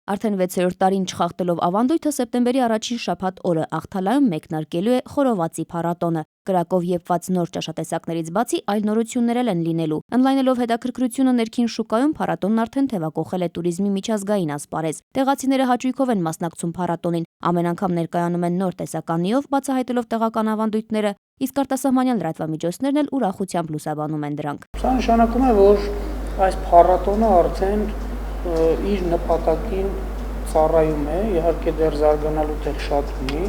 Արդեն 6-րդ տարին չխախտելով ավանդույթը սեպտեմբերի առաջին շաբաթ օրը Աղթալայում մեկնարկելու է Խորովածի փառատոնը։ Կրակով եփված նոր ճաշատեսակներից բացի այլ նորություններ էլ են լինելու։ Ընդլայնելով հետաքրքրությունը ներքին շուկայում փառատոնն արդեն թևակողել է туриզմի միջազգային ասպարեզ։ Տեղացիները հաճույքով են մասնակցում փառատոնին, ամեն անգամ ներկայանում են նոր տեսականիով, բացահայտելով տեղական ավանդույթները, իսկ արտասահմանյան լրատվամիջոցներն էլ ուրախությամբ լուսաբանում են դրանք։ Սա նշանակում է, որ այս փառատոնը արդեն իր նպատակին ծառայում է, իհարկե դեռ զարգանալու տեղ շատ ունի,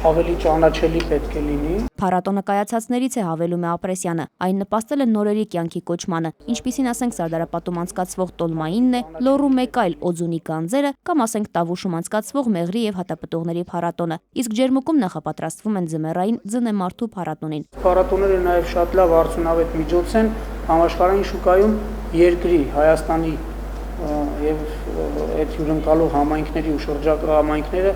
ավելի ճանաչելի պետք է լինի։ Փառատոնը կայացածներից է, հավելում է Ապրեսյանը։ Այն նպաստել է նորերի կյանքի կոչմանը, ինչպիսին ասենք Սարդարապատում անցկացվող տոլմայինն է, Լոռու մեկ այլ Օձունի գանձերը կամ ասենք Տավուշում անցկացվող մեղրի եւ հատապտուղների փառատոնը, իսկ Ջերմուկում նախապատրաստվում են ձմեռային ձնեմարդու փառատոնին։ Փառատոները նաև շատ լավ արդյունավետ միջոց են համաշխարհային շուկայում երկրի Հայաստանի եւ այդ հյուրընկալող համայնքների ու շրջակա համայնքները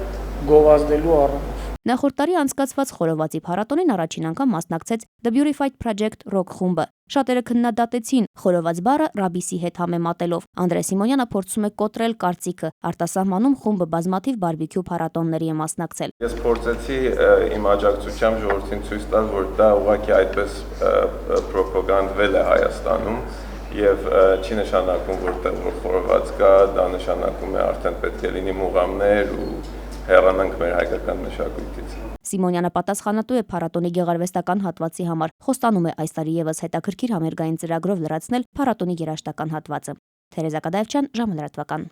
գովազդելու առումով։ Նախորդ տարի անցկացված Խորովածի փառատոնին առաջին անգամ մասնակցեց The Beautified Project Rock խումբը։ Շատերը քննադատեցին Խորոված բառը ռաբիսի հետ համեմատելով։ Անդրե Սիմոնյանը փորձում է կոտրել կարծիքը։ Արտասահմանում խումբը բազմաթիվ բարբեկյու փառատոնների է մասնակցել։ Ես փորձեցի իմ աջակցությամբ ժողովրդին ցույց տալ, որ դա ուղղակի այդպես ռոպագանդվել է Հայաստանում եւ չի նշանակում, որտեղ որ խորոված կա, դա նշանակում է արդեն պետք է լինի մուղամներ ու հեռանանք մեր հայկական մշակույթից։ Սիմոնյանը պատասխանատու է փառատոնի գեղարվեստական հատվածի համար, խոստանում է այս տարի եւս հետաքրքիր համերգային ծրագրով լրացնել փառատոնի երաժշտական հատվածը։ Թերեզա Կադայևչյան, Ժամը լրատվական։